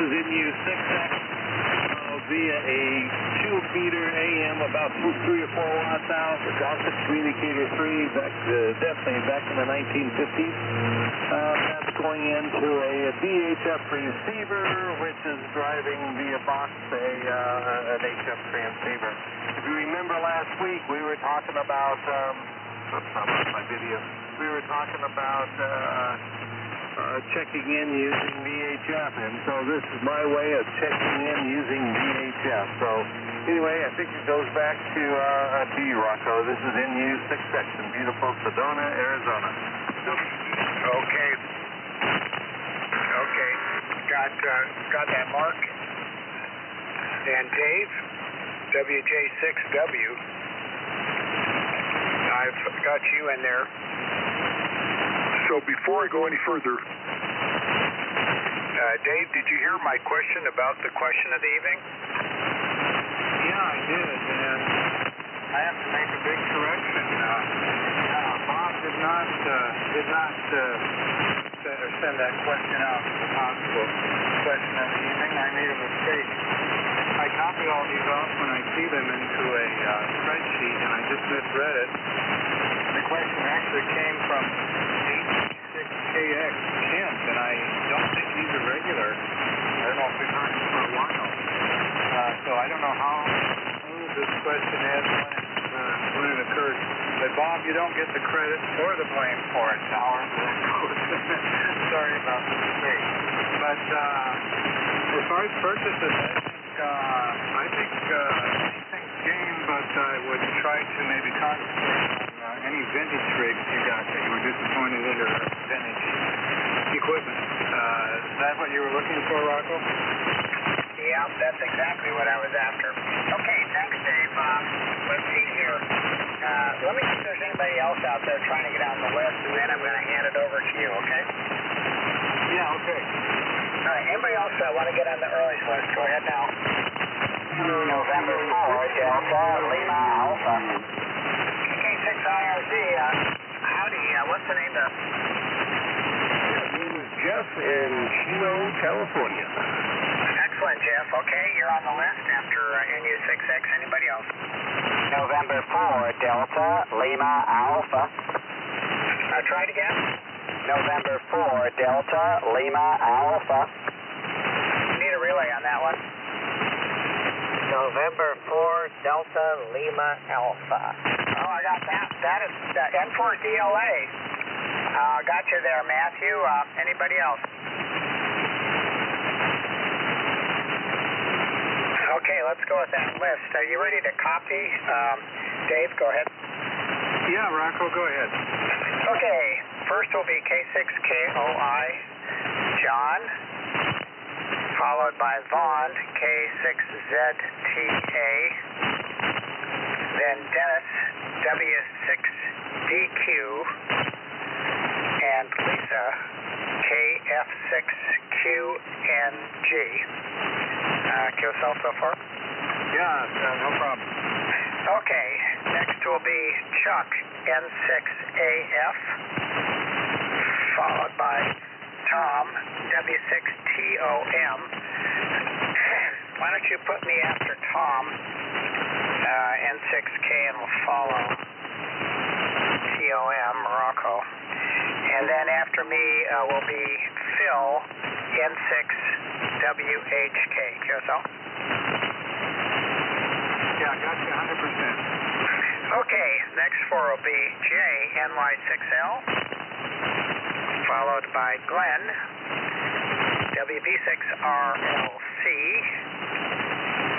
is NU6X via a 2-meter AM, about 3 or 4 watts out. Got the communicator 3, definitely back in the 1950s. That's going into a VHF receiver, which is driving via box an HF transceiver. If you remember last week, we were talking about, oops, I lost my video. We were talking about checking in using VHF, and so this is my way of checking in using VHF. So anyway, I think it goes back to you, Rocco. This is NU6X in beautiful Sedona, Arizona. Okay. Got that, Mark. And Dave, WJ6W. I've got you in there. So before I go any further, Dave, did you hear my question about the question of the evening? Yeah, I did, and I have to make a big correction. Bob did not send that question out as a possible question of the evening. I made a mistake. I copy all these off when I see them into a spreadsheet, and I just misread it. The question actually came from 866KX Kent, and I don't think he's a regular. I don't know if we've heard him for a while. So I don't know how smooth this question is when it occurs. But Bob, you don't get the credit or the blame for it, however that goes. Sorry about the mistake. But as far as purchases, I think anything's game, but I would try to maybe concentrate on any vintage rigs you got that you were disappointed in, or vintage equipment. Is that what you were looking for, Rocco? Yeah, that's exactly what I was after. Okay, thanks, Dave. Let's see here. Let me see if there's anybody else out there trying to get on the list, and then I'm going to hand it over to you, okay? Yeah, okay. All right, anybody else want to get on the earliest list? Go ahead now. November 4, Delta, Lima, Alpha. K6IRZ, howdy, what's the name of? Jeff in Chino, California. Excellent, Jeff. Okay, you're on the list after NU6X. Anybody else? November 4, Delta, Lima, Alpha. Try it again. November 4, Delta, Lima, Alpha. Need a relay on that one. November 4, Delta, Lima, Alpha. Oh, I got that. That is N4DLA. Got you there, Matthew. Anybody else? Okay, let's go with that list. Are you ready to copy? Dave, go ahead. Yeah, Rocco, go ahead. Okay, first will be K6KOI, John, followed by Vaughn, K6ZTA, then Dennis, W6DQ, and Lisa, KF6QNG. QSL so far? Yeah, no problem. Okay, next will be Chuck, N6AF, followed by Tom, W6TOM. Why don't you put me after Tom, N6K, and we'll follow TOM, Morocco. And then after me will be Phil, N6WHK. QSL? Yeah, got you 100%. Okay, next four will be J, NY6L, followed by Glenn, WB6RLC,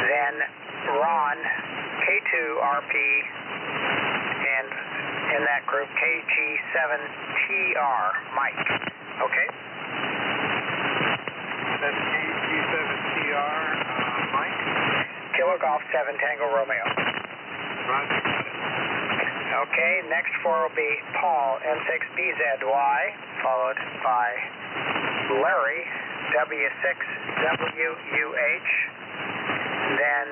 then Ron, K2RP, and in that group, KG7TR, Mike. Okay? That's KG7TR, Mike? Kilo Golf 7 Tango Romeo. Roger, got it. Okay, next four will be Paul, N6BZY, followed by Larry, W6WUH, then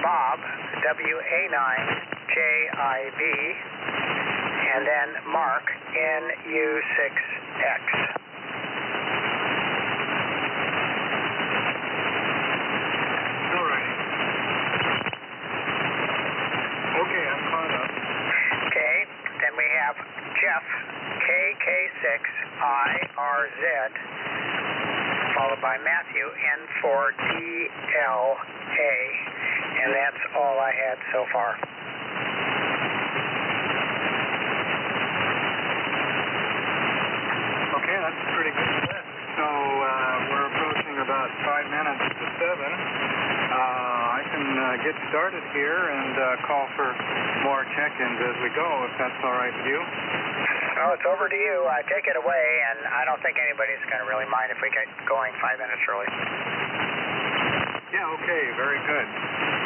Bob, WA9JIB, and then Mark, NU6X. IRZ, followed by Matthew, N4DLA. And that's all I had so far. Okay, that's a pretty good list. So we're approaching about 5 minutes to 7. I can get started here and call for more check-ins as we go, if that's all right with you. Oh, it's over to you. Take it away, and I don't think anybody's going to really mind if we get going 5 minutes early. Yeah, okay, very good.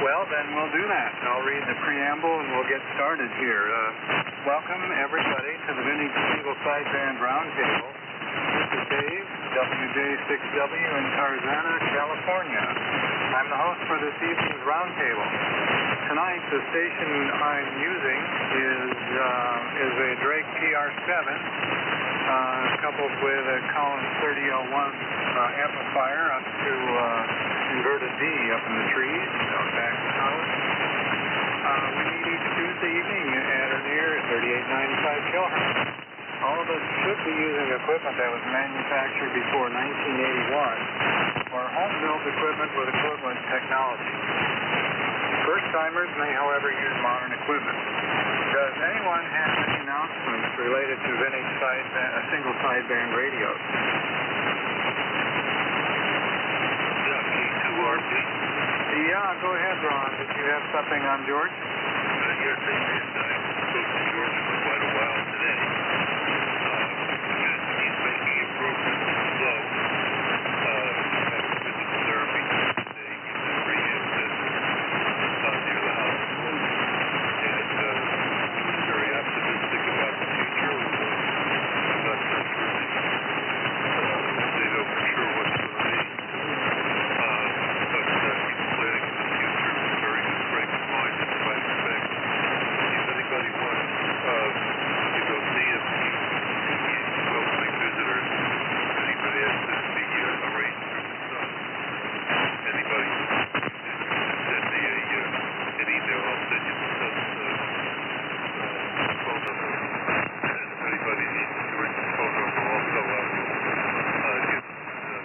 Well, then we'll do that. I'll read the preamble and we'll get started here. Welcome, everybody, to the Vintage Single Sideband Roundtable. This is Dave, WJ6W in Tarzana, California. I'm the host for this evening's roundtable. Tonight, the station I'm using is a Drake TR7, coupled with a Collins 3001 amplifier up to inverted D up in the trees out back of the house. We meet each Tuesday evening at or near 3895 kilohertz. All of us should be using equipment that was manufactured before 1981 or home-built equipment with equivalent technology. First-timers may, however, use modern equipment. Does anyone have any announcements related to vintage single sideband radios? K2RP. Yeah, go ahead, Ron. Did you have something on George? Yes, I did. I spoke to George for quite a while today. He's making improvements slow. Had physical therapy today. He's in rehab center near the house. And he's very optimistic about the future. I'm not sure really. They know for sure what it's going to be. But he's planning for the future with a very good frame of mind in spite of the fact. If anybody wants to go see him, he's welcoming visitors. Anybody has to be arranged through his son. Anybody send me an email, I'll send you the son's phone number. And if anybody needs George's phone number also, I will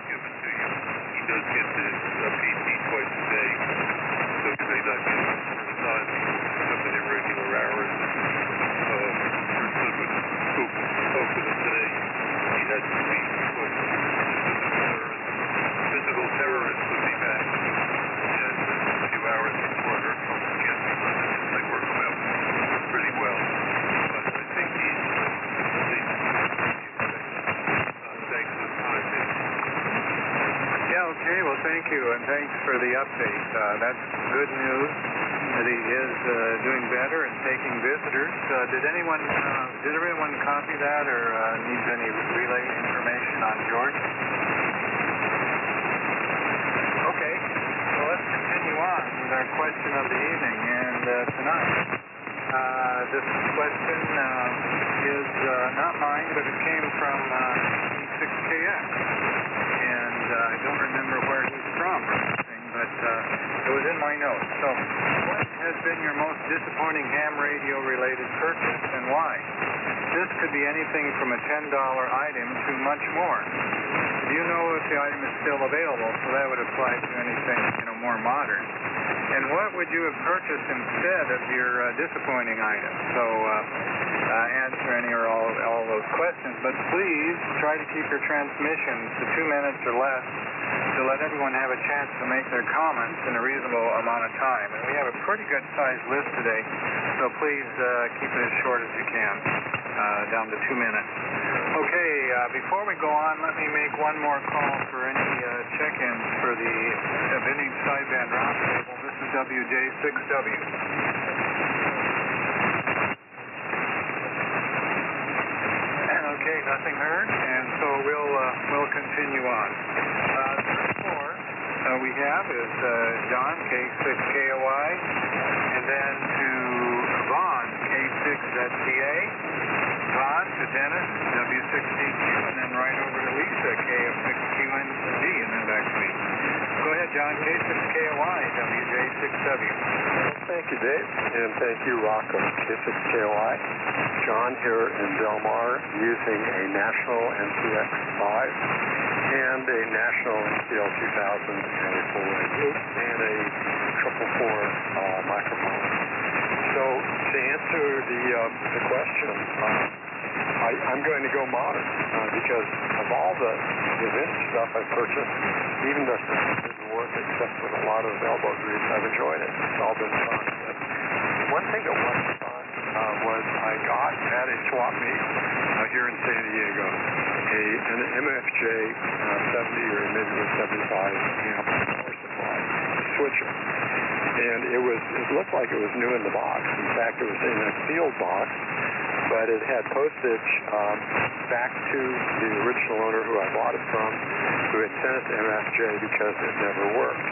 give it to you. He does get the PT twice a day, so you may not get it all the time. Some at irregular hours. Who spoke to him today, he had to be physical terrorist would be back. And a few hours before her phone again, they work him out pretty well. But I think he's thanks for the time. Yeah, okay, well, thank you, and thanks for the update. That's good news that he is doing better and taking visitors. Did everyone copy that or needs any relay information on George? Okay, well, let's continue on with our question of the evening. And tonight, this question is not mine, but it came from E6KX. And I don't remember where he's from or anything, but it was in my notes. So, what has been your most disappointing ham radio related purchase and why? This could be anything from a $10 item to much more. Do you know if the item is still available? So that would apply to anything, more modern. And what would you have purchased instead of your disappointing item? So answer any or all those questions. But please try to keep your transmissions to 2 minutes or less to let everyone have a chance to make their comments in a reasonable amount of time. And we have a pretty good sized list today, so please keep it as short as you can, down to 2 minutes. Okay, before we go on, let me make one more call for any check-ins for the Vintage Sideband Roundtable. This is WJ6W. Okay, nothing heard, and so we'll continue on. We have is John, K6KOI, and then to Vaughn, K6ZTA, Todd to Dennis, W6DQ, and then right over to Lisa, KF6QNZ, and then back to me. Go ahead, John, K6KOI, WJ6W. thank you, Dave, and thank you, Rocco, K6KOI. John here in Del Mar using a National NCX5 and a National NCL 2000 and a full-wave loop and a 444 microphone. So to answer the question, I'm going to go modern because of all the vintage stuff I purchased, even though it didn't work except with a lot of elbow grease, I've enjoyed it. It's all been fun. But one thing that wasn't fun was I got at a swap meet here in San Diego an MFJ 70 or maybe it was 75 amp power supply switcher. And it looked like it was new in the box. In fact, it was in a sealed box, but it had postage back to the original owner who I bought it from, who had sent it to MFJ because it never worked.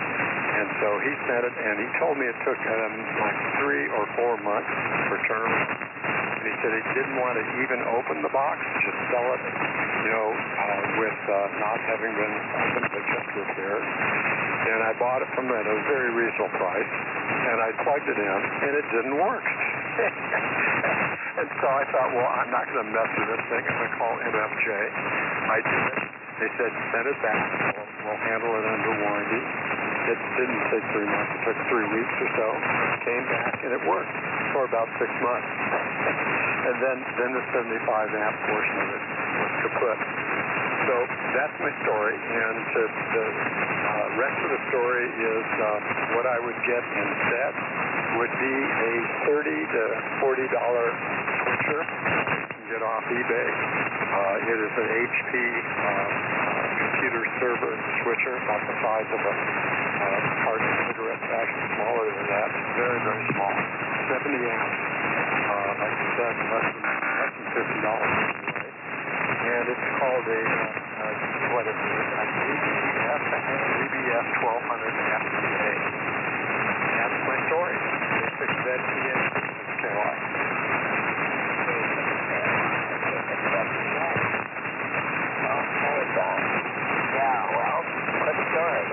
And so he sent it, and he told me it took like 3 or 4 months for turnaround. And he said he didn't want to even open the box, just sell it, with not having been opened, but just repaired. And I bought it from him at a very reasonable price, and I plugged it in, and it didn't work. And so I thought, well, I'm not going to mess with this thing. I'm going to call MFJ. I did it. They said, send it back. We'll handle it under warranty. It didn't take 3 months. It took 3 weeks or so. Came back, and it worked for about 6 months. And then the 75 amp portion of it was kaput. So that's my story. And the rest of the story is what I would get instead would be a $30 to $40 switcher you can get off eBay. It is an HP computer server switcher, about the size of a carton cigarette pack, smaller than that, very, very small, 70 amps. Like I said, less than $50 anyway. And it's called a EBS 1200 FTA. That's my story. K6ZTA, K6KOI. Yeah, well, what a story.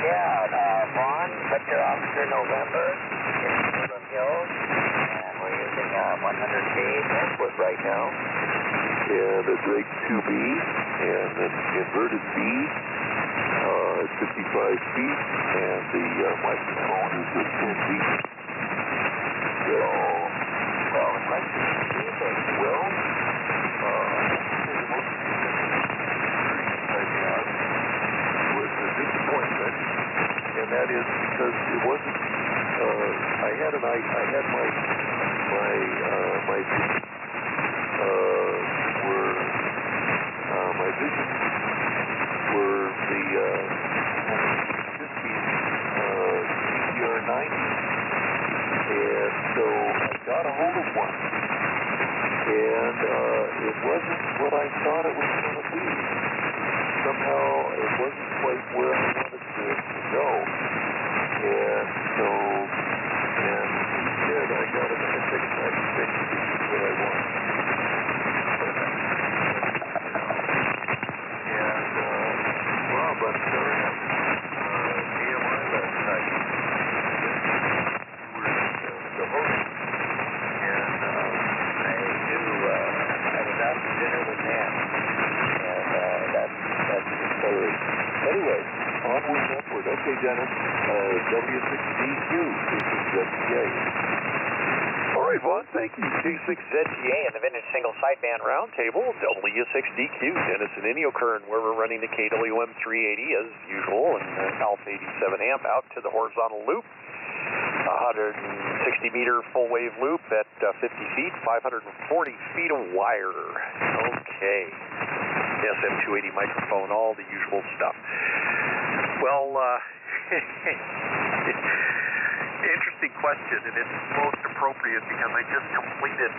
Yeah, Vaughn, Victor Officer November in Woodland Hills, and we're using a 100K input right now. And a Drake 2B and an inverted B at 55 feet, and the microphone is at 10 feet. So, well, it's like music. Well, the most experience I had was a disappointment, and that is because it wasn't. I had my visions were the 50 CR90, and so I got a hold of one, and it wasn't what I thought it was going to be. Somehow it wasn't quite where I wanted to go, and so instead I got an SX96, which is what I want. But there am. AMI last night. You were the host. And I was out to dinner with Nan, and that's the story. Anyway, onward and upward. Okay, Dennis. W6DQ, K6ZTA. All right, Vaughn, thank you. K6ZTA and the Vintage Single Sideband Roundtable, W6DQ, Dennis and Inyo Kern, where we're running the KWM 380 as usual, and Alpha 87 amp out to the horizontal loop. 160 meter full wave loop at 50 feet, 540 feet of wire. Okay. SM280 microphone, all the usual stuff. Well, interesting question, and it's most appropriate because I just completed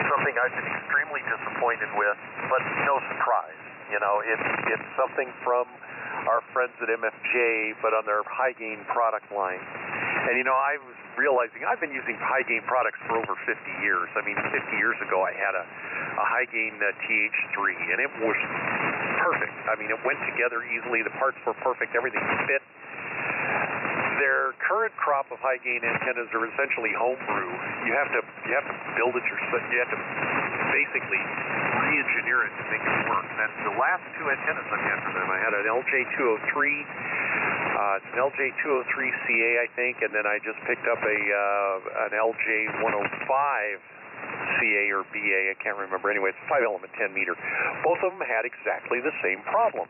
something I've been extremely disappointed with, but no surprise. It's something from our friends at MFJ, but on their high gain product line. And I was realizing I've been using high gain products for over 50 years. I mean, 50 years ago I had a high gain TH3, and it was perfect. I mean, it went together easily. The parts were perfect. Everything fit their current crop of high gain antennas are essentially homebrew. You have to build it yourself. You have to basically re-engineer it to make it work. And the last two antennas I've had for them, I had an LJ203. It's an LJ203CA, I think, and then I just picked up an LJ105CA or BA, I can't remember. Anyway, it's a 5-element 10 meter. Both of them had exactly the same problem.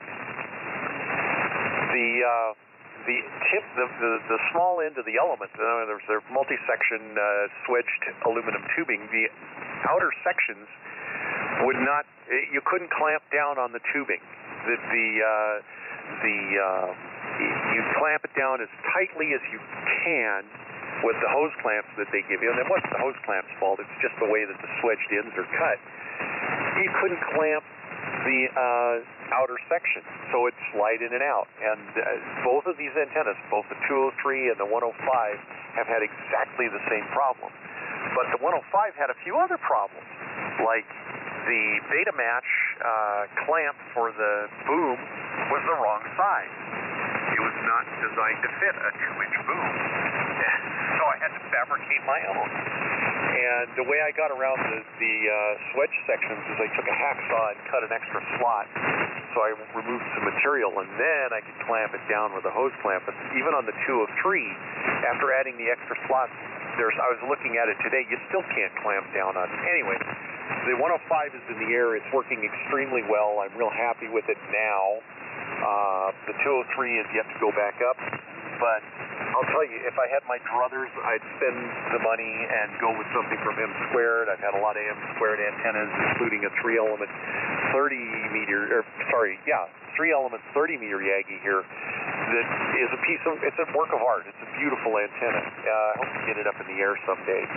The tip, the small end of the element, there's their multi-section swedged aluminum tubing. The outer sections would not, you couldn't clamp down on the tubing. You clamp it down as tightly as you can with the hose clamps that they give you. And it wasn't the hose clamps' fault, it's just the way that the swedged ends are cut. You couldn't clamp the outer section, so it'd slide in and out. And both of these antennas, both the 203 and the 105, have had exactly the same problem. But the 105 had a few other problems, like the beta match clamp for the boom was the wrong size. It was not designed to fit a 2-inch boom. So I had to fabricate my own. And the way I got around the swedge sections is I took a hacksaw and cut an extra slot. So I removed some material, and then I could clamp it down with a hose clamp. But even on the 203, after adding the extra slots, I was looking at it today, you still can't clamp down on it. Anyway, the 105 is in the air. It's working extremely well. I'm real happy with it now. The 203 is yet to go back up. But I'll tell you, if I had my druthers, I'd spend the money and go with something from M Squared. I've had a lot of M Squared antennas, including a 3-element 30-meter 3-element 30-meter Yagi here. That is it's a work of art. It's a beautiful antenna. I hope to get it up in the air someday.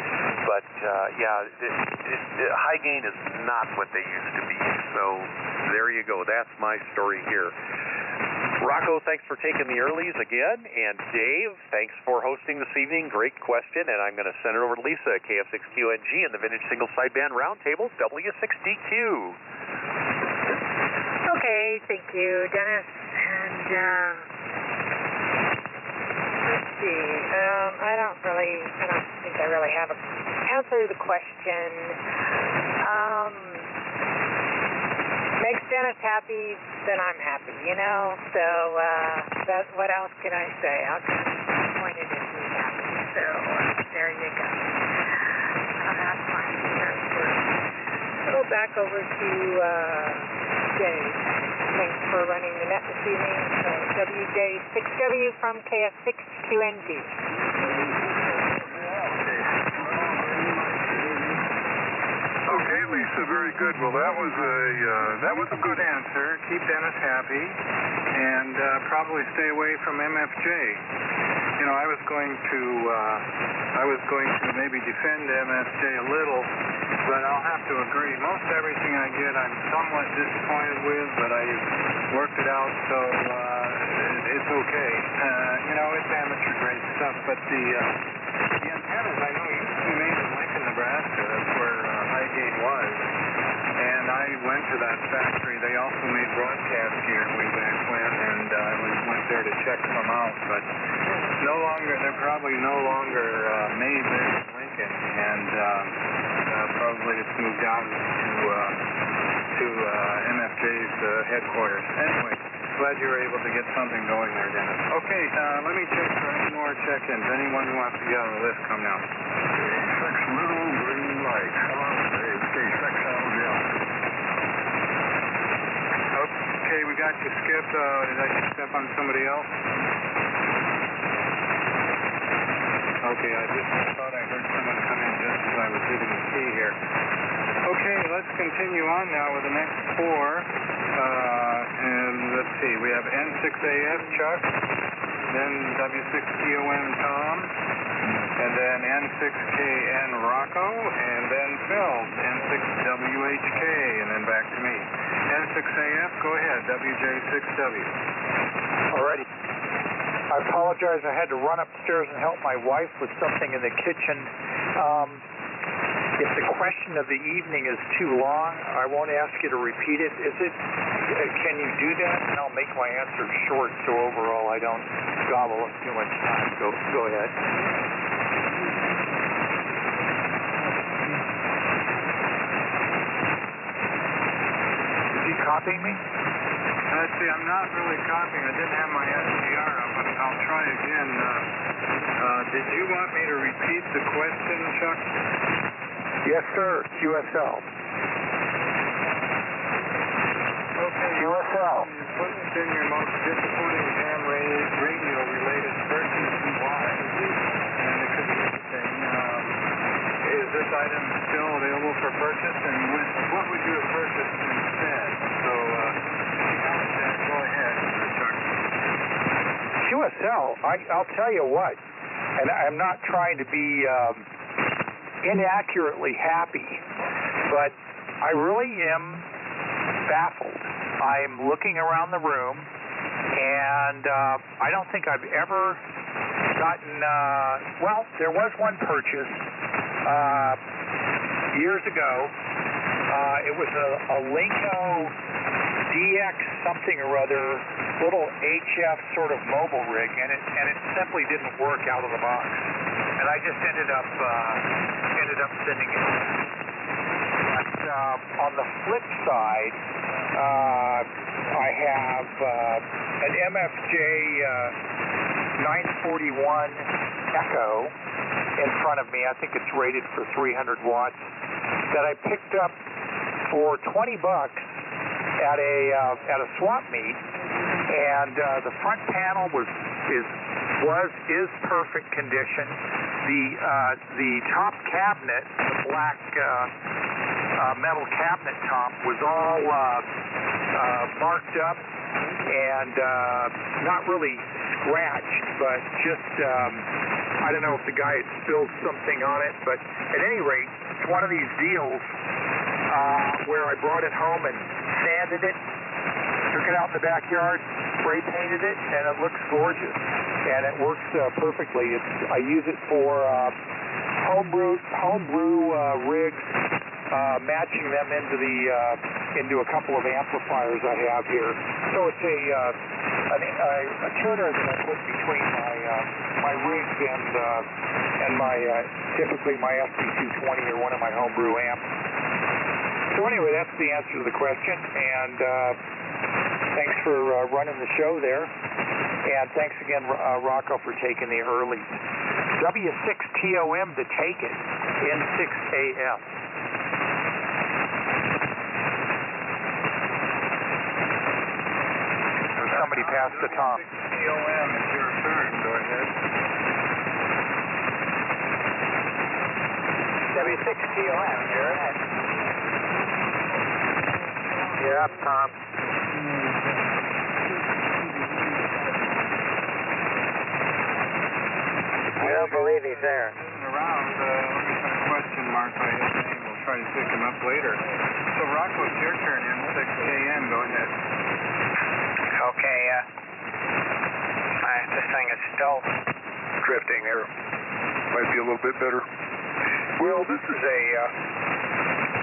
But high gain is not what they used to be. So there you go. That's my story here. Rocco, thanks for taking the earlies again. And Dave, thanks for hosting this evening. Great question. And I'm going to send it over to Lisa at KF6QNG and the Vintage Single Sideband Roundtable, W6DQ. Okay, thank you, Dennis. And let's see. I don't think I really have an answer to the question. Makes Dennis happy, then I'm happy, you know? So, what else can I say? I'm disappointed if he's happy. So, there you go. That's my answer. Go back over to Dave. Thanks for running the net this evening. So, WJ6W from KF6QNG. Okay, Lisa, very good. Well, that was a good answer. Keep Dennis happy, and probably stay away from MFJ. You know, I was going to maybe defend MFJ a little, but I'll have to agree. Most everything I get, I'm somewhat disappointed with, but I worked it out, so it's okay. You know, it's amateur grade stuff, but the antennas I know used to be made in Lincoln, Nebraska. That's where high gain was. And I went to that factory. They also made broadcast gear way back when, and I went there to check some out. But they're probably no longer made there in Lincoln, and probably it's moved down to MFJ's headquarters. Anyway, glad you were able to get something going there, Dennis. Okay, let me check for any more check-ins. Anyone who wants to get on the list, come now. 6 little green light. Okay, we got you, Skip. Did I step on somebody else? Okay, I thought I heard someone come in just as I was hitting the key here. Okay, let's continue on now with the next 4. And let's see, we have N6AF Chuck, then W6TOM Tom, and then N6KN Rocco, and then Phil, N6WHK, and then back to me. N6AF, go ahead, WJ6W. Alrighty. I apologize, I had to run upstairs and help my wife with something in the kitchen. if the question of the evening is too long, I won't ask you to repeat it. Can you do that? And I'll make my answer short so overall I don't gobble up too much time. Go ahead. Is he copying me? Let's see, I'm not really copying. I didn't have my SDR up, but I'll try again. Did you want me to repeat the question, Chuck? Yes, sir. QSL. Okay. QSL. You put in your most disappointing ham radio-related purchase and why. And it could be anything. Is this item still available for purchase? And what would you have purchased instead? So, go ahead, Chuck. QSL, I'll tell you what, and I'm not trying to be inaccurately happy, but I really am baffled. I'm looking around the room, and I don't think I've ever gotten, well, there was one purchase years ago. It was a Linko DX something or other, little HF sort of mobile rig, and it simply didn't work out of the box, and I just ended up sending it. But on the flip side, I have an MFJ 941 Echo in front of me. I think it's rated for 300 watts. That I picked up for $20 at a swap meet, and the front panel is perfect condition. The top cabinet, the black metal cabinet top, was all marked up and not really scratched, but just I don't know if the guy had spilled something on it, but at any rate, it's one of these deals where I brought it home and sanded it, took it out in the backyard, spray painted it, and it looks gorgeous. And it works perfectly. I use it for homebrew rigs, matching them into a couple of amplifiers I have here. So it's a tuner that I put between my rigs and my typically my SB220 or one of my homebrew amps. So anyway, that's the answer to the question, and thanks for running the show there, and thanks again, Rocco, for taking the early W6TOM to take it, N6AF. Somebody passed the Tom. TOM is your turn. Go ahead. W6TOM, you're in. Yeah, Tom. I don't believe he's there. Around, let me put a question mark by his name. We'll try to pick him up later. So, Rocco, it's your turn. M6KM, go ahead. Okay, this thing is still Drifting there. Might be a little bit better. Well, this is a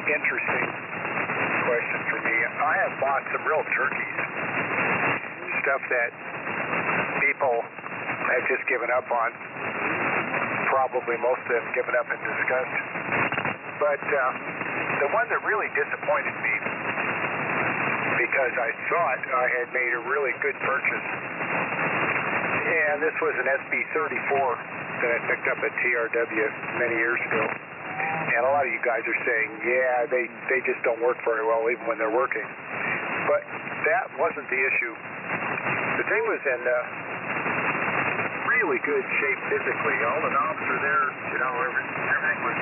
interesting question for me. I have bought some real turkeys, stuff that people have just given up on. Probably most of them given up in disgust. But the one that really disappointed me, because I thought I had made a really good purchase, and this was an SB34 that I picked up at TRW many years ago. And a lot of you guys are saying, yeah, they just don't work very well even when they're working. But that wasn't the issue. The thing was in really good shape physically. All the knobs are there, everything was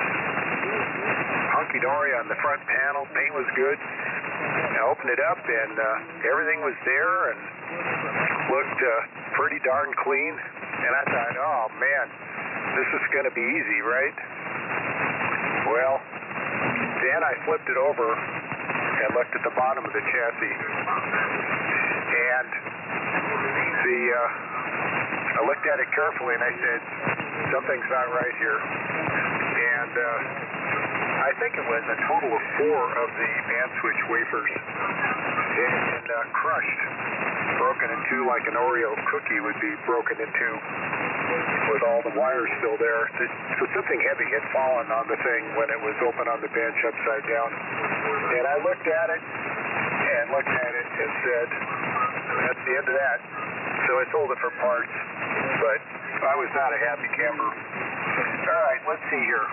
hunky-dory on the front panel. Paint was good. I opened it up and everything was there and looked pretty darn clean. And I thought, oh man, this is going to be easy, right? Well, then I flipped it over and looked at the bottom of the chassis, and I looked at it carefully and I said, something's not right here. And I I think it was a total of 4 of the band switch wafers and crushed, broken in two like an Oreo cookie would be broken into with all the wires still there. So something heavy had fallen on the thing when it was open on the bench upside down. And I looked at it and said, that's the end of that. So I sold it for parts, but I was not a happy camper. All right, let's see here.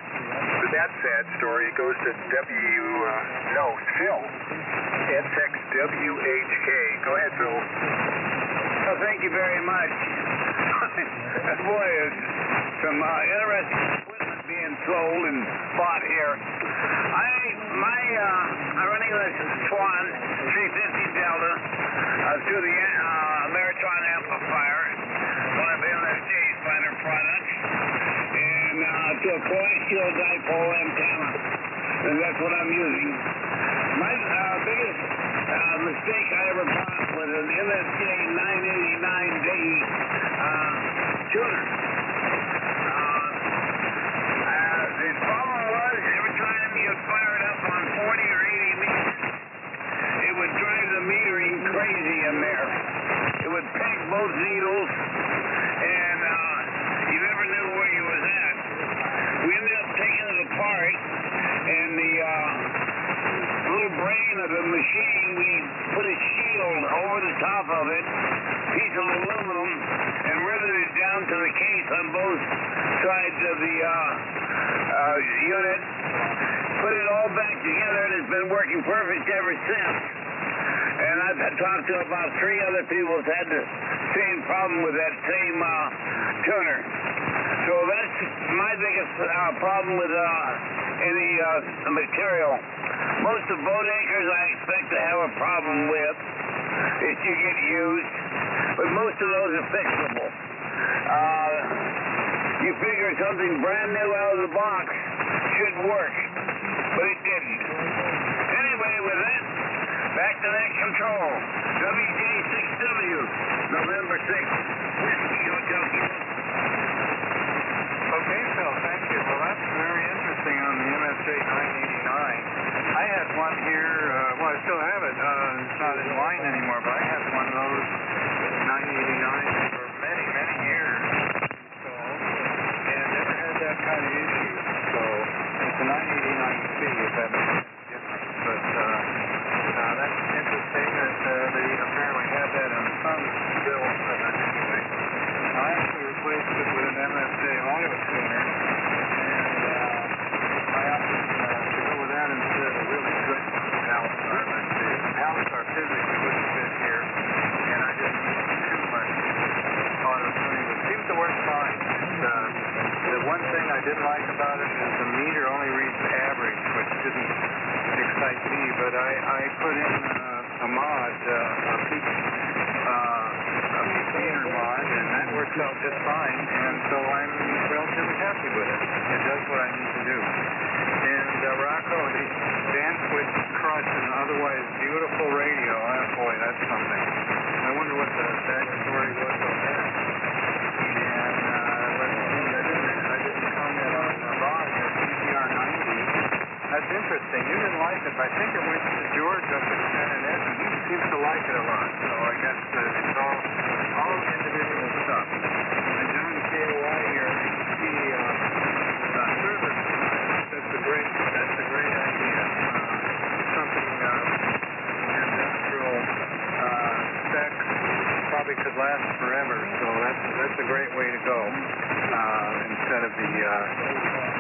With that sad story, it goes to Phil, N6WHK. Go ahead, Phil. Well, thank you very much. Boy, there's some interesting equipment being sold and bought here. I'm running a Swan 350 Delta through the Maritron amplifier, one of MSJ's finer products, and to a coaxial dipole antenna, and that's what I'm using. My biggest mistake I ever bought was an MSJ 989D tuner. The problem was every time you fired up on 40 or 80 meters, it would drive the metering crazy in there. It would peg both needles, and you never knew where you was at. We ended up taking it apart, and the little brain of the machine, we put a shield over the top of it, piece of aluminum, and riveted it down to the case on both sides of the unit. Put it all back together, and it's been working perfect ever since. And I've talked to about 3 other people who've had the same problem with that same tuner. So that's my biggest problem with any material. Most of boat anchors I expect to have a problem with if you get used, but most of those are fixable. You figure something brand new out of the box should work, but it didn't. Anyway, with that, back to that control. WJ6W, November 6th, Whiskey Hotel Kilo. Okay, Phil, thank you. Well, that's very interesting on the MSJ 989. I had one here, well, I still have it. It's not in line anymore, but I had one of those 989s for many, many years. So, and never had that kind of issue. So, it's a 989C, if that makes any difference. But that's interesting that they apparently had that on some bill anyway. I actually replaced it with an MSJ auto tuner, and I opted to go with that instead of a really good Palstar. The Palstar physically wouldn't fit here, and I didn't need too much auto tuning. It seems to work fine. The one thing I didn't like about it is the meter only reads average, which didn't excite me, but I put in a mod, a peak meter mod, and that works out just fine, and so I'm relatively happy with it. It does what I need to do. And Rocco, the band switch crushed an otherwise beautiful radio. Boy, that's something. I wonder what the backstory was on that. And let's see, I didn't comment on Ron, your CCR90. That's interesting. You didn't like it, but I think it went to George up at San Ynez, and he seems to like it a lot. So I guess it's all individual stuff. And John KOI here, he service. That's a great idea. Something industrial spec probably could last forever. So that's a great way to go. Instead of the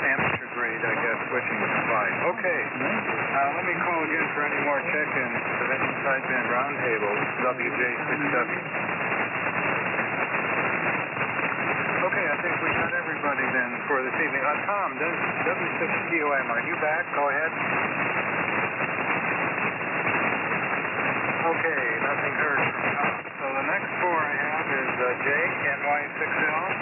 amateur grade, I guess, switching supply. Okay. Let me call again for any more check-ins to the sideband roundtable. WJ6W. Okay, I think we got everybody then for this evening. Tom, W6QM, are you back? Go ahead. Okay, nothing heard from Tom. So the next 4 I have is Jake, NY6L.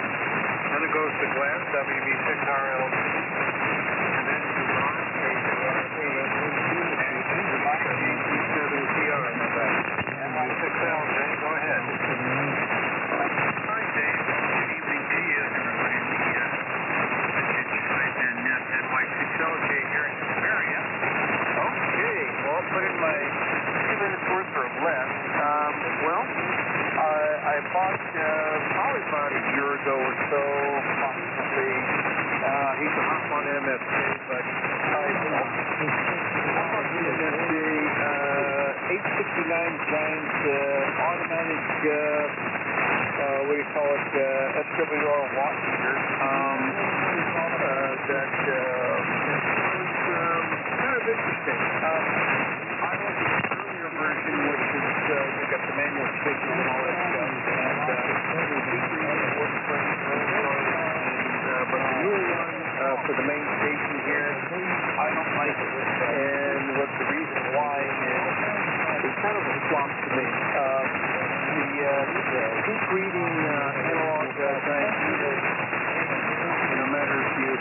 Then it goes to Glenn, WB6RLC. And then to Ron, K2RP. And to Mike, G27TR in the back. NY6L, Jake, go ahead. Hi, Dave. Good evening to you. Everybody in the sideband net NY6L, Jay here. about a year ago or so, possibly. He can hop on MSJ, but I'm on the MSJ 869 Giant automatic, what do you call it, SWR watt meter that was kind of interesting. I like the earlier version, which is they got the manual switches and all that stuff, and the deep reading works pretty well. But the newer one for the main station here, I don't like it. And what the reason why is it's kind of a flop to me. The deep reading analog giant meter, no matter if you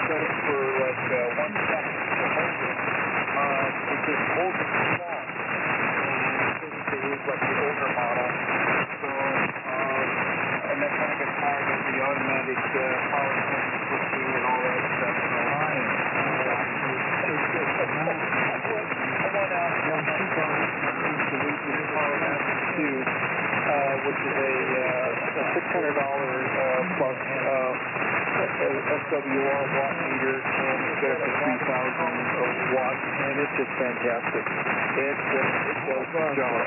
set it for like 1 second to hold it, it just holds it too long. It is like the older model. So, and that kind of gets tired of the automatic power switching and all that stuff. So, I went out and the Power Master 2, which is a $600 plus SWR watt meter, and it's got up to 3,000 watts, and it's just fantastic. It does the job.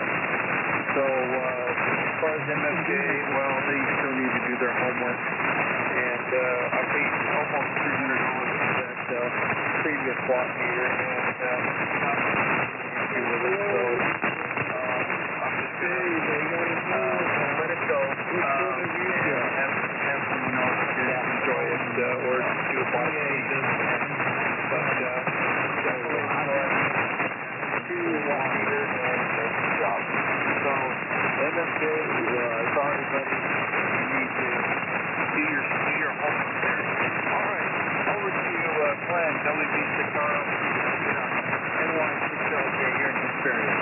So as far as MFJ, well, they still need to do their homework, and I paid almost $300 for that previous watt meter, and I'm happy with it. So I'm just going to let it go and have someone else enjoy it or do a body season. But definitely two watt meter and that's the job. So MFJ, sorry buddy, you need to do your homework there. All right, over to Glenn, WB6RL, NY6LJ here in Hesperia.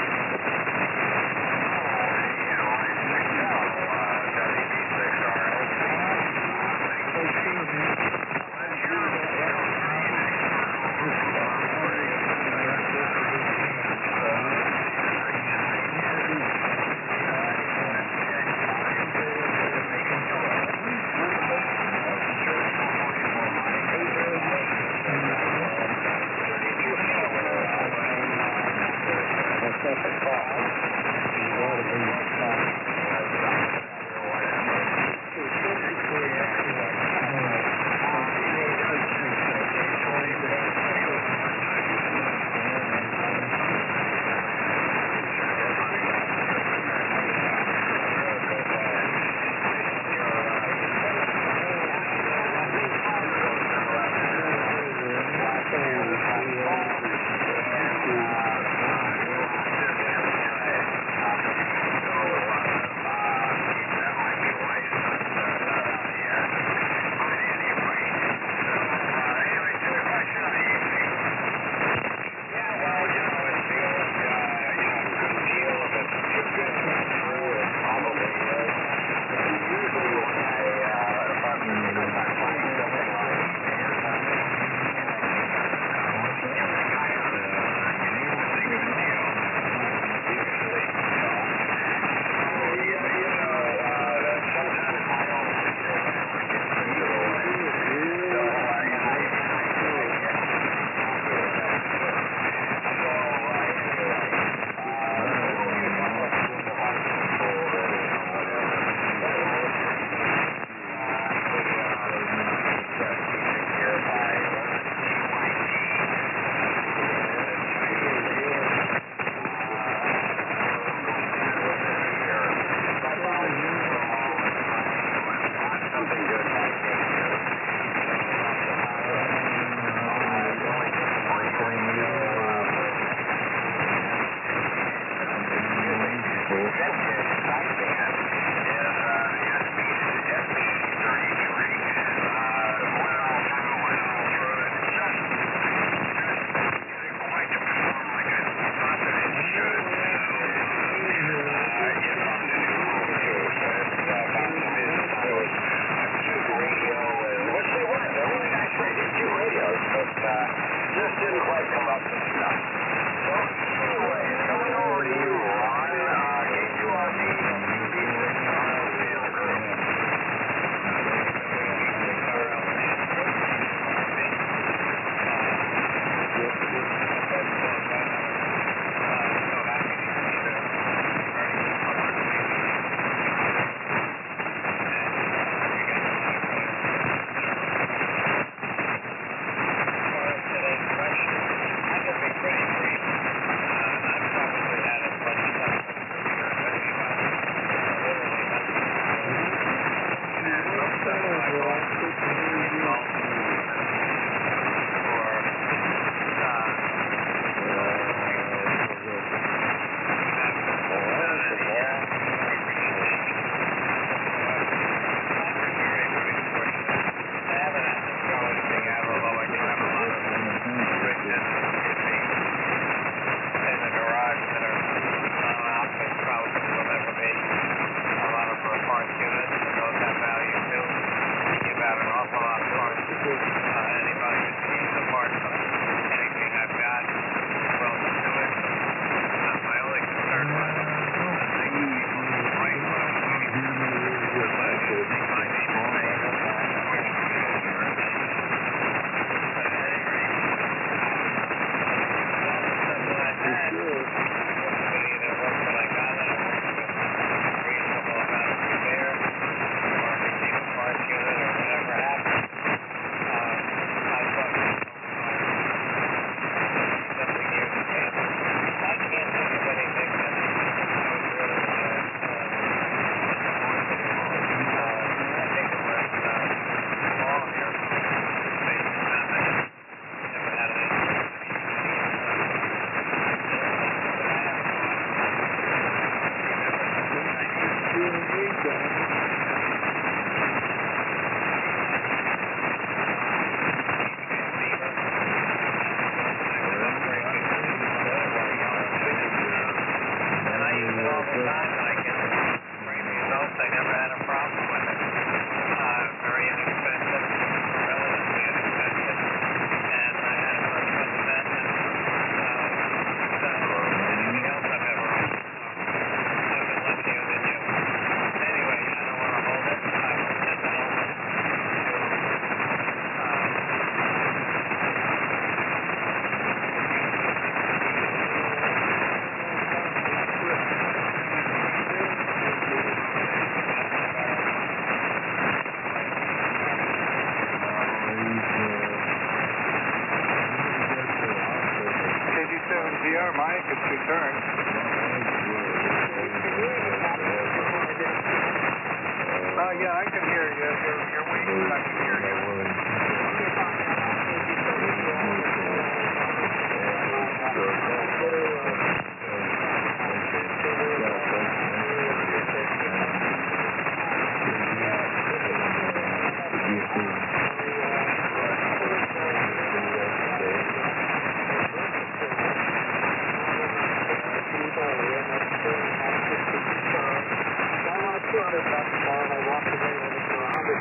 $100 more, and I walked away with it for $100.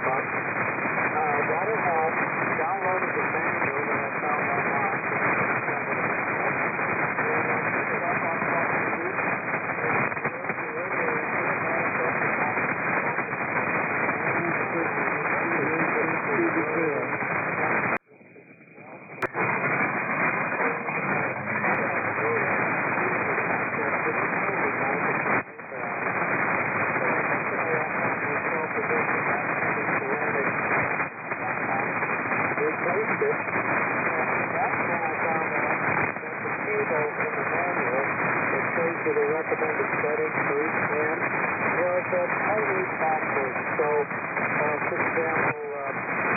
Got it home, downloaded the manual that I found online. The recommended settings for each band was totally backwards. So, for example,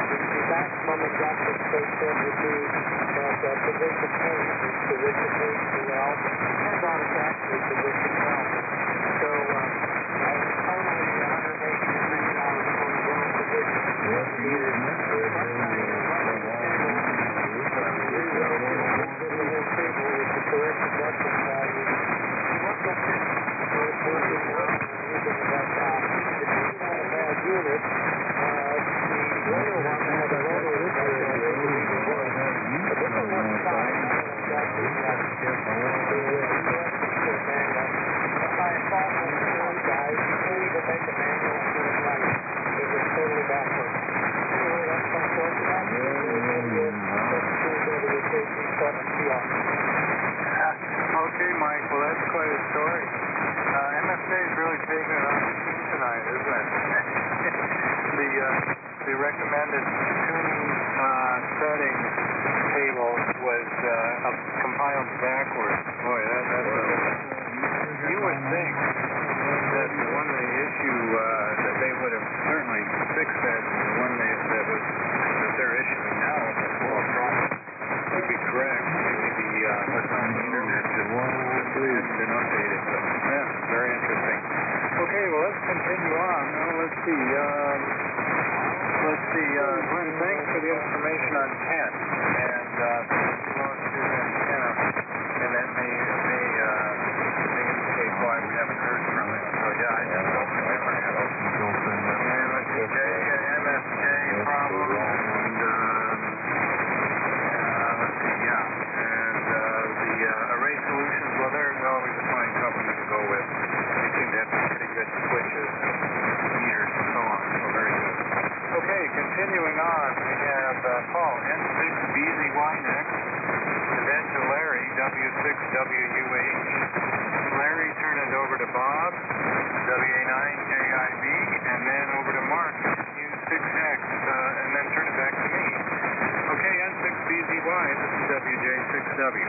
the maximum adjustment station would be at position 8, position 8 to L. Turns out it's actually position 1. So, I was totally 180 degrees out of the wrong position. The correct adjustment value. Unit, the later one had a rotary but this one was fine. I thought guys, you can't even make the manual for the right. It was totally backwards. Anyway, that's unfortunate. Okay, Mike, well, that's quite a story. MSA's really taking it on tonight, isn't it? The recommended tuning setting table was compiled backwards. Boy, you would think that one of the issue that they would have certainly fixed that, the one that they're issuing now, the full product, would be correct. Maybe what's on the internet just hasn't been updated. So, yeah, very interesting. Okay, well, let's continue on. Now, let's see. Glenn, thanks for the information on 10 and longitude antenna, and that may indicate why we haven't heard from it. So, yeah, I just don't remember him. And let's see, MSK problem, and let's see, and the array solutions, well, they're always a fine company to go with. They seem to have pretty good switches and meters and so on, so very good. Okay, continuing on, we have Paul, N6BZY next, and then to Larry, W6WUH. Larry, turn it over to Bob, WA9KIB, and then over to Mark, U6X, and then turn it back to me. Okay, N6BZY, this is WJ6W.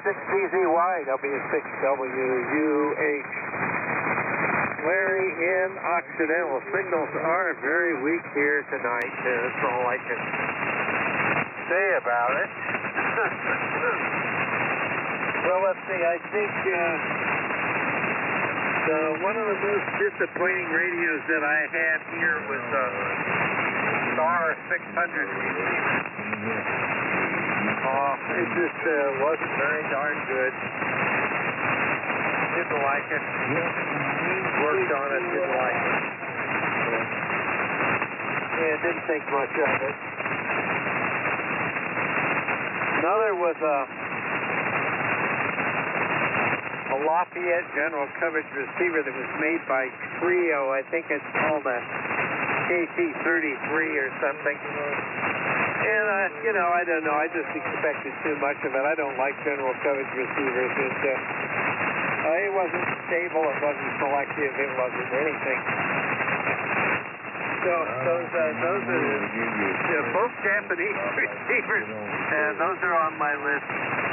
W6BZY, W6WUH. Larry in Occidental. Signals are very weak here tonight. That's all I can say about it. Well, let's see. I think one of the most disappointing radios that I had here was Star 600 receiver. It just wasn't very darn good. Didn't like it. Worked on it, didn't like it. Yeah, didn't think much of it. Another was a Lafayette general coverage receiver that was made by Trio. I think it's called a KT-33 or something. And, I don't know. I just expected too much of it. I don't like general coverage receivers. It wasn't stable. It wasn't selective. It wasn't anything. So those are both Japanese receivers, and those are on my list.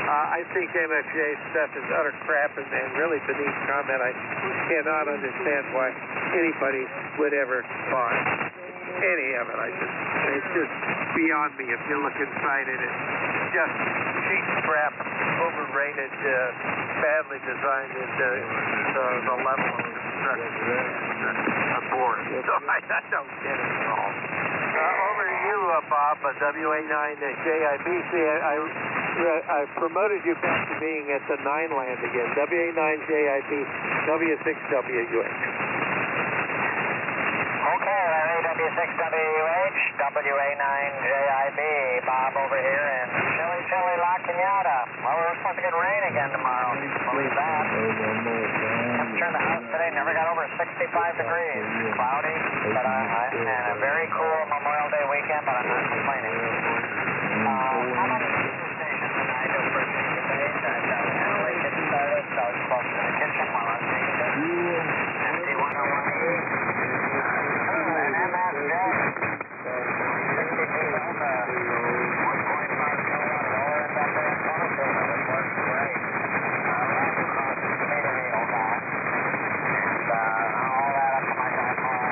I think MFJ stuff is utter crap and really beneath comment. I cannot understand why anybody would ever buy any of it. It's just beyond me. If you look inside it, it's just cheap crap, overrated, badly designed at the level of construction. I'm bored. So I don't get it at all. Over to you, Bob, WA9JIB. See, I promoted you back to being at the 9 land again. WA9JIB, W6WUH. Okay, Larry, W6WUH, WA9JIB. Bob over here in chilly La Cañada. Well, we're supposed to get rain again tomorrow. Believe that. Temperature in the house today never got over 65 degrees. Cloudy, but and a very cool Memorial Day weekend, but I'm not complaining. How many stations tonight just for debate? I've got an early kitchen started, so it's close to the kitchen while I'm taking this. MT-101E. And MSJ. 60 feet on the 1.5 kilowatt roller inductor in front of it, which works great. Right across the community, all that. And all that up to my drive home.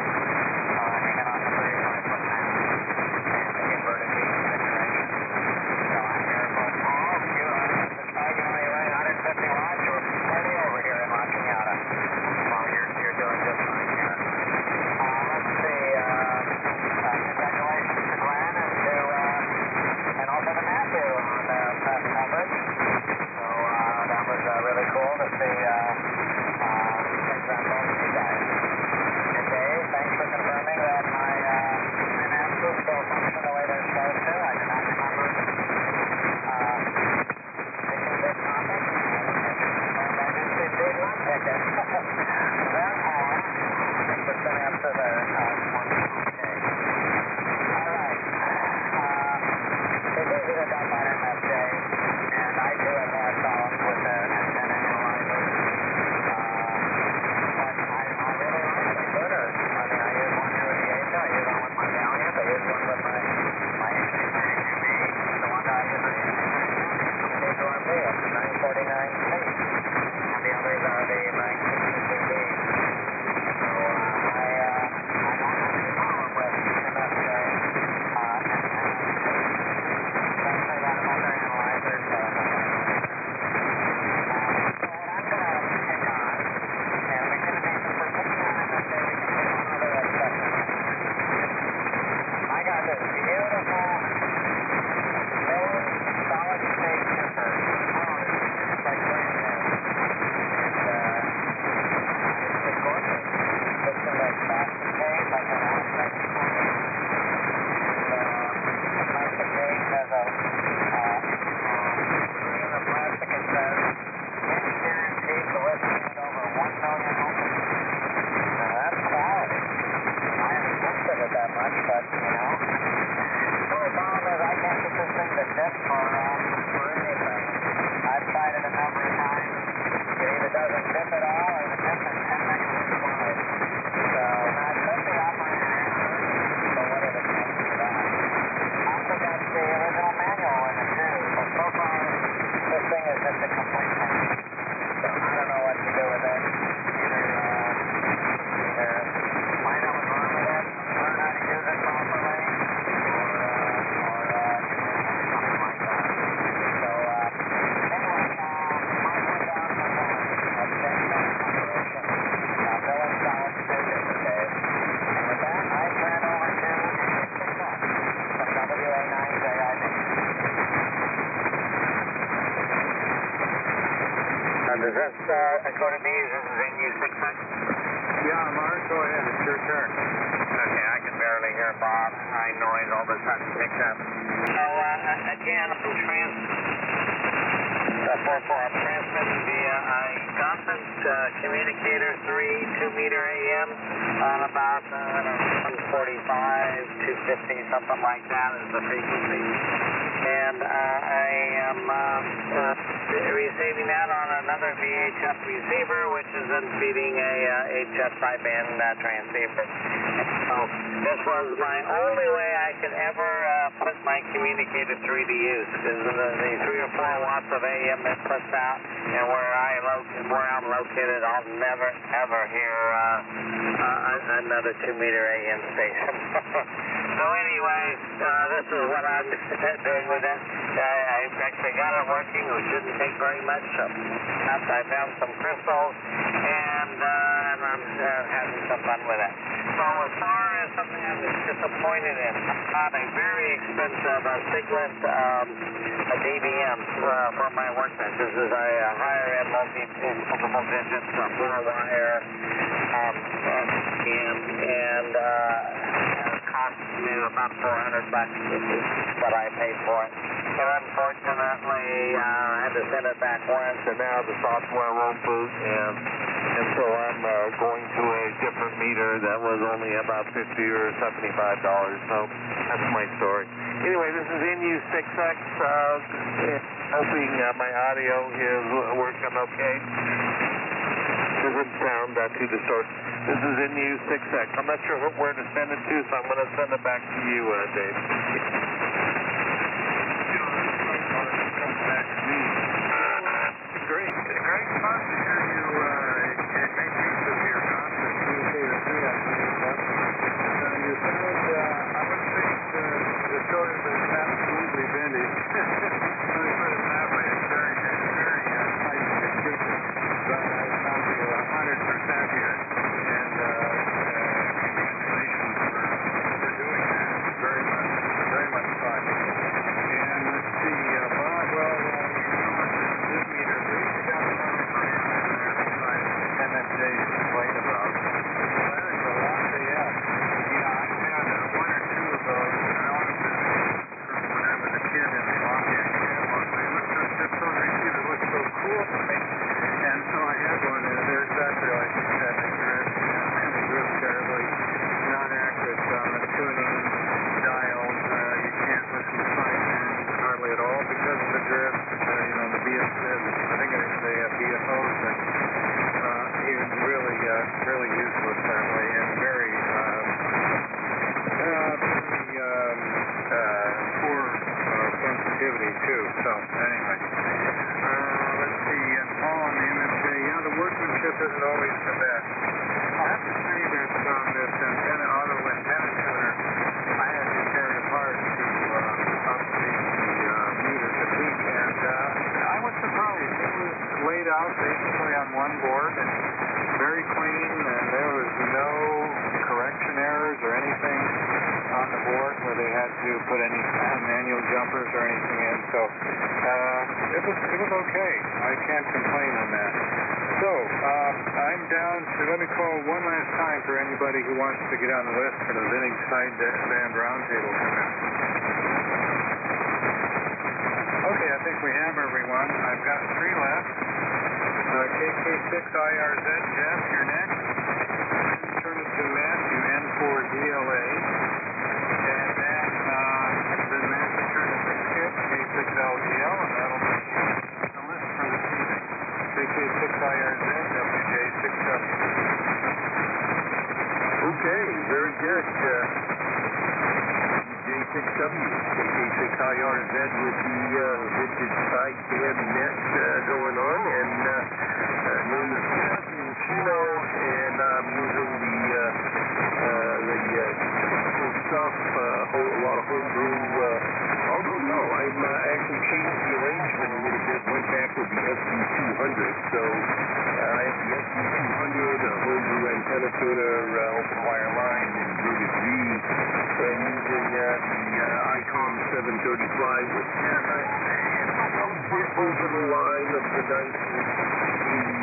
this Dakota Bees? This is NU66. Yeah, Mark, go ahead. It's your turn. Okay, I can barely hear Bob. High noise all of a sudden picks up. So, again, I'm transmitting via Wisconsin communicator 3, 2-meter AM on about 145, 250, something like that is the frequency. And I am receiving that on another VHF receiver, which is then feeding a HF sideband transceiver. So this was my only way I could ever put my communicator 3 to use, is the 3 or 4 watts of AM that puts out, and where I'm located, I'll never ever hear another 2-meter AM station. So anyway, this is what I'm doing with it. I actually got it working. It shouldn't take very much. I found some crystals, and I'm having some fun with it. So as far as something I was disappointed in, I got a very expensive Siglet DVM for my workbench. This is a higher-end multiple digits, 4-wire and cost me about $400 is what I paid for it. And unfortunately, I had to send it back once, and now the software won't boot, and so I'm going to a different meter that was only about $50 or $75. So that's my story. Anyway, this is NU6X. Hoping my audio is working okay. Doesn't sound too distorted. This is NU6X. I'm not sure where to send it to, so I'm going to send it back to you, Dave. Great. Great fun to hear you make use of your constant communicator 3 you sound, I wouldn't say it's distorted, but it's absolutely vintage. Let me put it that way. It's very tight speaker. But I found you 100% here. And congratulations for doing that. It's very much fun. And let's see, Bob, well, this meter, we got a lot of parameters there besides the MSA you complained about. Well, that is a lot of AF. Yeah, I've had 1 or 2 of those relative from when I was a kid in the Lafayette catalog. They looked just so receivers looked so cool to me. And so I had one, and they're exactly like you said. They drift terribly, not accurate tuning dials. You can't listen to fine tuning hardly at all because of the drift. The BFOs, I think they have BFOs, and he was really useless that way, and very poor sensitivity too. So anyway, let's see. And Paul on the MMJ, the workmanship isn't always the best. I have to say that this auto antenna tuner, I had to tear it apart to update the meter fatigue, and I was surprised. It was laid out basically on one board and very clean, and there was no correction errors or anything on the board where they had to put any manual jumpers or anything in. So it was okay. I can't complain on that. So I'm down to, let me call one last time for anybody who wants to get on the list for the Vintage Sideband Roundtable coming. Okay, I think we have everyone. I've got 3 left. KK6IRZ, Jeff, you're next. Turn it to Matthew, N4DLA. And then Matthew turn it to Skip, K6LGL, and that'll be the list for this evening. KK6IRZ, WJ6W. Okay, very good. J6W, KK6IRZ with the vintage sideband net going on, and name is Jeff in Chino, and I'm using the typical stuff, a lot of homebrew. Although no, I'm actually changed the arrangement a little bit, went back with the SB200, so I have the SB200, a homebrew antenna tuner, open wire line, and Unit V, and using the ICOM 735 with a bit over the line of the 1980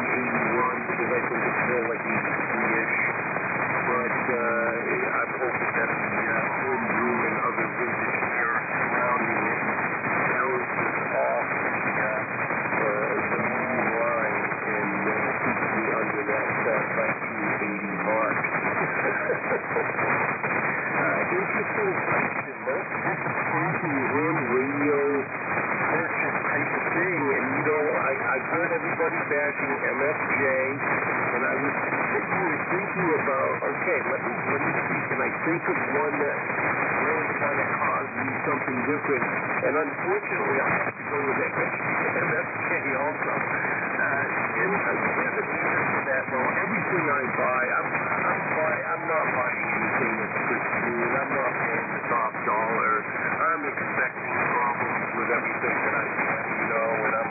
bashing MFJ, and I was sitting here thinking about, okay, let me see, can I think of one that really kind of caused me something different? And unfortunately, I have to go with MFJ also. And here's the answer to that, though. Everything I buy, I'm not buying anything that's pristine. I'm not paying the top dollar. I'm expecting problems with everything that I get, and I'm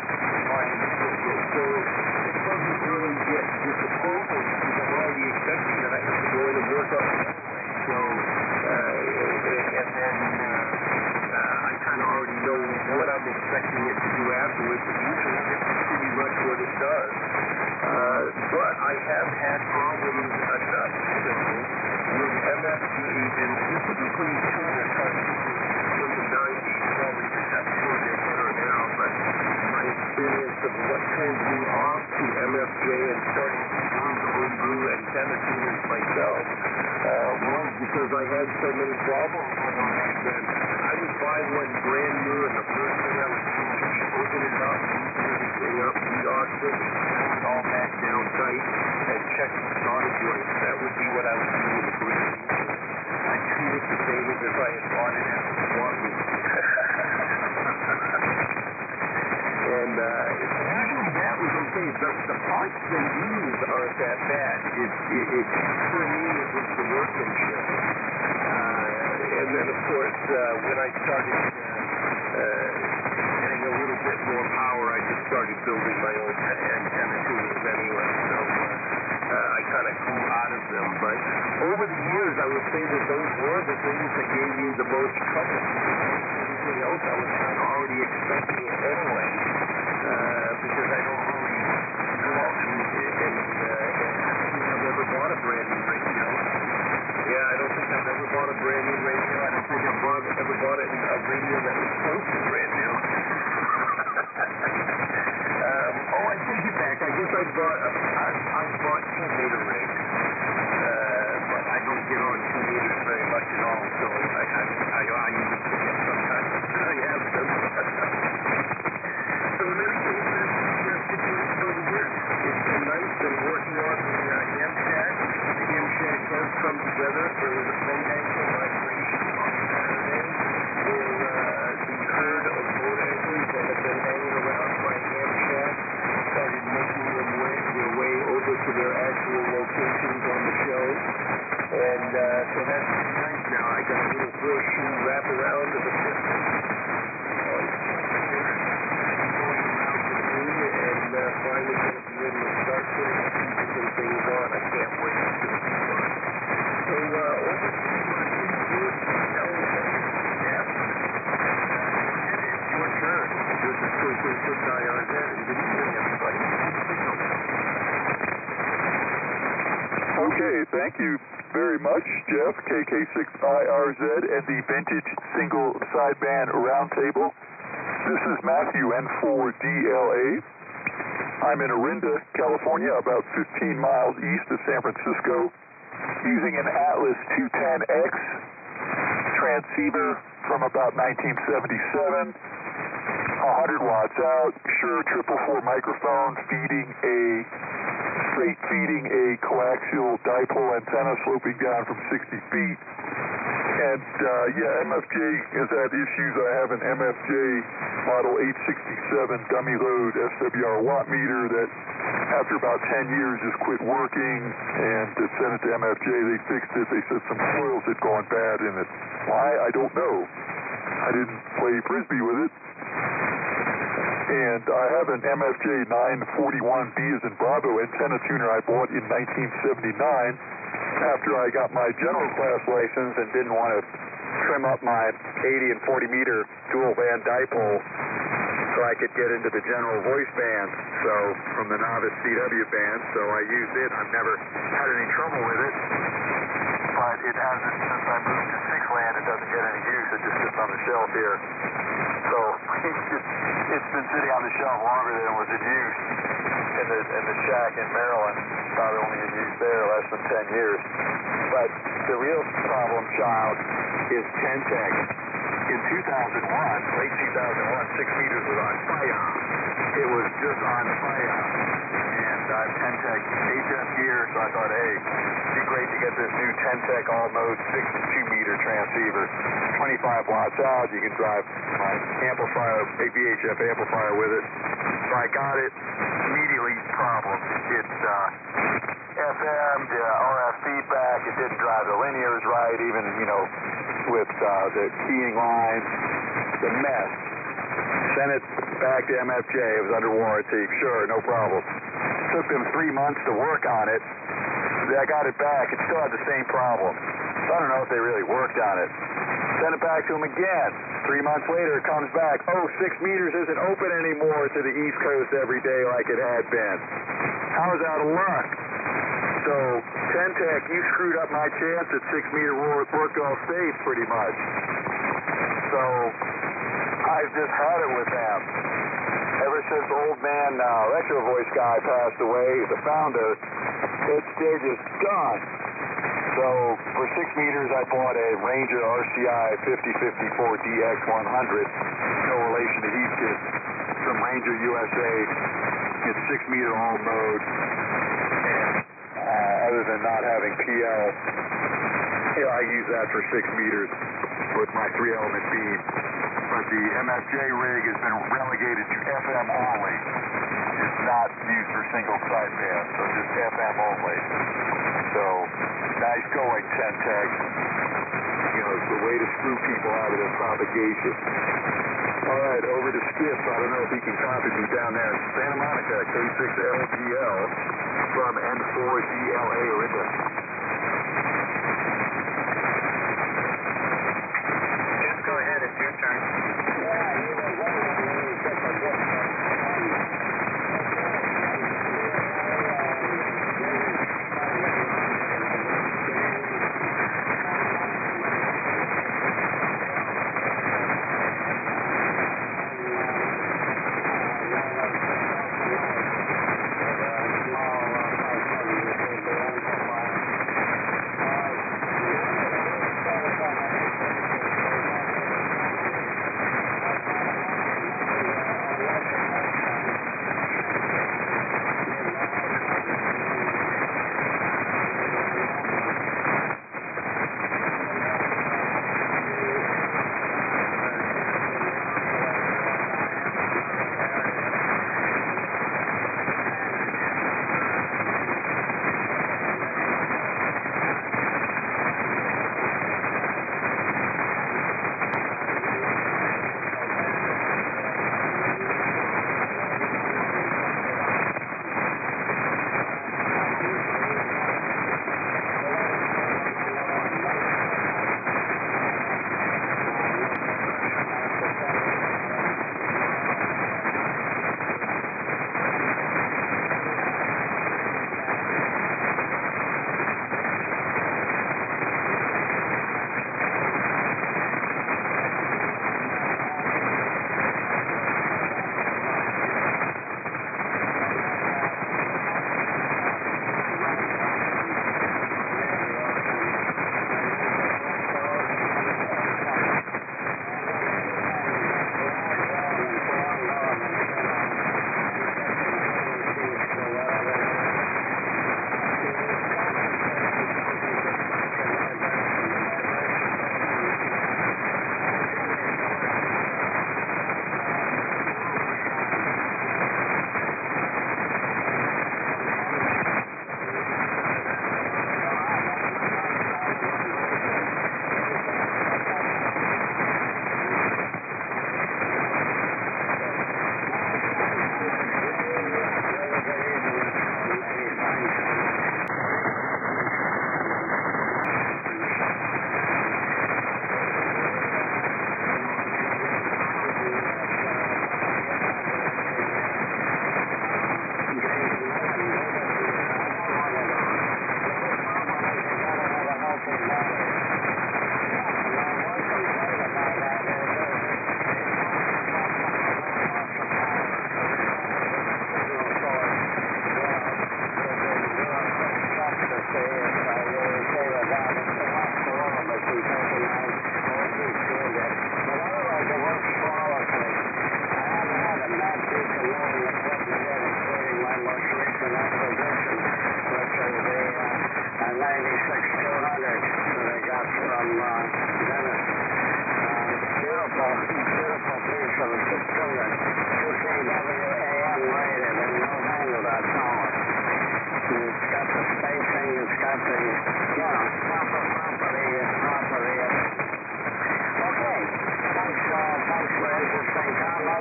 buying the filter. So it doesn't really get disappointing because I'm already expecting that I have to go in and work on it anyway. So, and then I kind of already know what I'm expecting it to do afterwards. It usually gets pretty much what it does. But I have had problems enough with MFG, and this is a pretty tuner cartridges in the 90s, probably I'm sure they're better now, but my experience of what turned me off to MFJ and starting to use homebrew antenna tuners myself was because I had so many problems with them back then. I would buy one brand new, and the first thing I would do is open it up, boot everything up, de-ox it, pull it all back down tight, and check the solder joints. That would be what I would do with a brand new. I treat it the same as if I had bought it at the swap meet. And usually that was okay. The parts they use aren't that bad. For me, it was the workmanship. And then, of course, when I started getting a little bit more power, I just started building my own antenna tuners anyway. So I kind of grew out of them. But over the years, I would say that those were the things that gave me the most trouble. Everything else, I was kind of already expecting it anyway. Because I don't really go out and I've ever bought a brand new radio. Yeah, I don't think I've ever bought a brand new radio. I don't think I've ever bought a radio that was close to brand new. I take it back. I guess I've bought 2-meter rigs. But I don't get on 2 meters very much at all, so I even forget sometimes that I have them. So in any case, that's the situation over here. It's been nice and working on the ham shack. The ham shack has come together for the boat anchor migration on Saturday. The herd of boat anchors that have been hanging around my ham shack started making their way over to their actual locations on the show. And so that's pretty nice now. I got a little horseshoe wrap around to the piston. And finally going to be able to start putting a few different things on. I can't wait. It's going to be fun. So over to Jeff. It's your turn. This is KK6IRZ, and good evening, everybody. Okay, thank you very much, Jeff, KK6IRZ, and the Vintage Single Sideband Roundtable. This is Matthew, N4DLA. I'm in Orinda, California, about 15 miles east of San Francisco, using an Atlas 210X transceiver from about 1977, 100 watts out, Shure 444 microphone, feeding a coaxial dipole antenna sloping down from 60 feet. And MFJ has had issues. I have an MFJ model 867 dummy load SWR watt meter that after about 10 years just quit working, and sent it to MFJ. They fixed it. They said some coils had gone bad in it. Why? I don't know. I didn't play Frisbee with it. And I have an MFJ 941B as in Bravo antenna tuner I bought in 1979 after I got my general class license and didn't want to trim up my 80 and 40 meter dual band dipole so I could get into the general voice band, so from the novice CW band, so I used it. I've never had any trouble with it, but it hasn't, since I moved to Sixland, it doesn't get any use. It just sits on the shelf here. So it's been sitting on the shelf longer than it was in use in the shack in Maryland. Probably only in use there less than 10 years. But the real problem child is Tentec. in 2001, late 2001, 6 meters was on fire. It was just on fire. And I'm 10-tech HF gear, so I thought, hey, it'd be great to get this new 10-tech all-mode 62-meter transceiver. 25 watts out, you can drive my amplifier, a VHF amplifier with it. So I got it, immediately problem. It's FM, RF feedback, it didn't drive the linears right, even, with the keying lines, the mess. Sent it back to MFJ, it was under warranty, sure, no problem. Took them 3 months to work on it. I got it back, it still had the same problem. So I don't know if they really worked on it. Sent it back to them again. 3 months later, it comes back. 6 meters isn't open anymore to the East Coast every day like it had been. I was out of luck. So, 10-tech, you screwed up my chance at 6-meter Rorqual State pretty much. So, I've just had it with them. Ever since old man Retro Voice guy passed away, the founder, they're just done. So, for 6 meters, I bought a Ranger RCI 5054 DX100. No relation to Heathkit. From Ranger USA. It's 6-meter all mode. Other than not having PL, I use that for 6 meters with my 3-element beam. But the MFJ rig has been relegated to FM only. It's not used for single sideband, so just FM only. So, nice going, 10-tech. It's the way to screw people out of their propagation. All right, over to Skip. I don't know if he can copy me down there in Santa Monica, K6LGL from N4DLA Orinda. Just go ahead, it's your turn.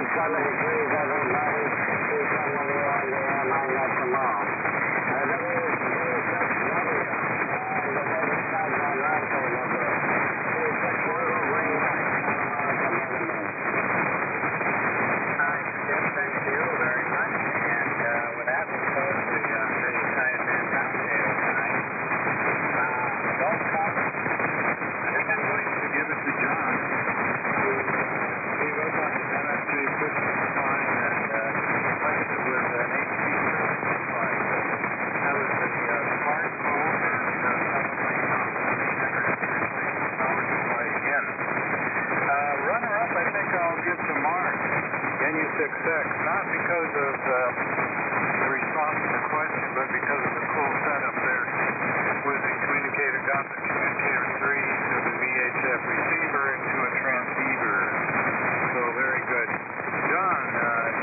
everybody. See some of you on the air line up tomorrow. Not because of the response to the question, but because of the cool setup there with the communicator, got the communicator 3 to the VHF receiver into a transceiver. So very good. John,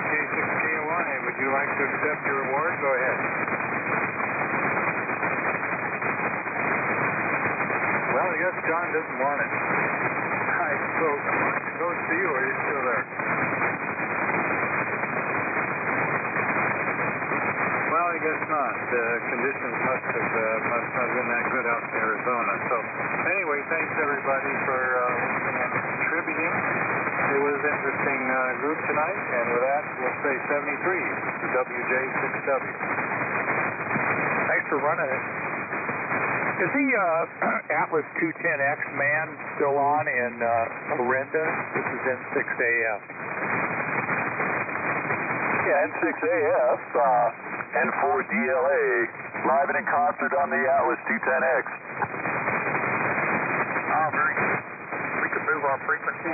K6KY, would you like to accept your award? Go ahead. Well, I guess John doesn't want it. So it goes to you. Are you still there? Well, I guess not. The conditions must have been that good out in Arizona. So anyway, thanks everybody for listening and contributing. It was an interesting group tonight, and with that, we'll say 73 to WJ6W. Thanks for running it. Is the Atlas 210X man still on in Orinda? This is N6AF. Yeah, N6AF, N4DLA, live and in concert on the Atlas 210X. Oh, very good. We could move our frequency.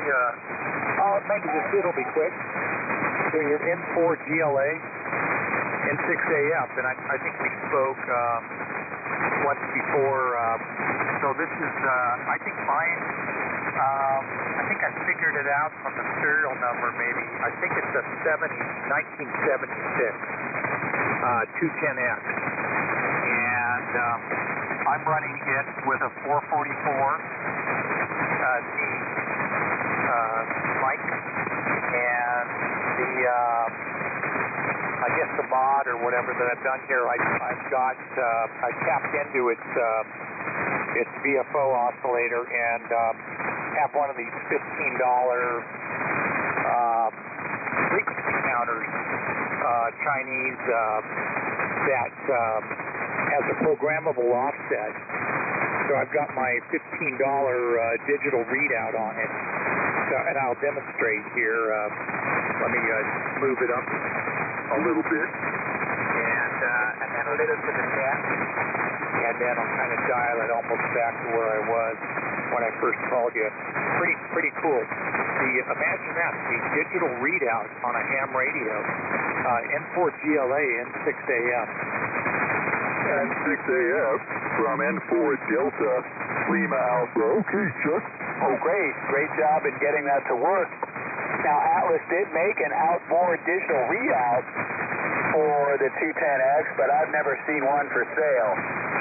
Maybe it'll be quick. So you're N4GLA, N6AF, and I think we spoke once before. So this is, I think mine, I think I figured it out from the serial number maybe. I think it's a 1976 210X. And I'm running it with a 444 D mic. And the, I guess the mod or whatever that I've done here, I've got, I tapped into its VFO oscillator and have one of these $15 frequency counters, Chinese, that has a programmable offset. So I've got my $15 digital readout on it. So, and I'll demonstrate here. Let me move it up a little bit, and then a little to the left, and then I'll kind of dial it almost back to where I was when I first called you. Pretty cool. Imagine that, the digital readout on a ham radio, N4GLA, N6AF. N6AF from N4 Delta, Lima Alpha. Okay, Chuck. Oh, great job in getting that to work. Now, Atlas did make an outboard digital readout for the 210X, but I've never seen one for sale.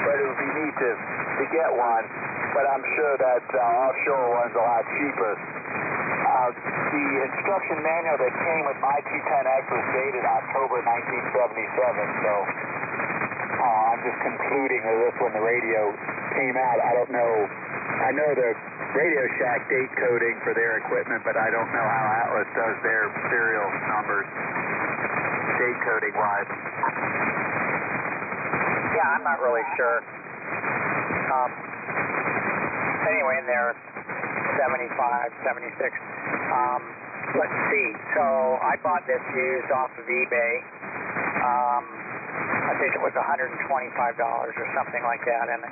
But it would be neat to get one. But I'm sure that offshore one's a lot cheaper. The instruction manual that came with my 210X was dated October 1977, so I'm just concluding that this when the radio came out. I don't know. I know the Radio Shack date coding for their equipment, but I don't know how Atlas does their serial numbers date coding wise. Yeah, I'm not really sure. Anyway, in there, 75, 76. Let's see. So I bought this used off of eBay. I think it was $125 or something like that, and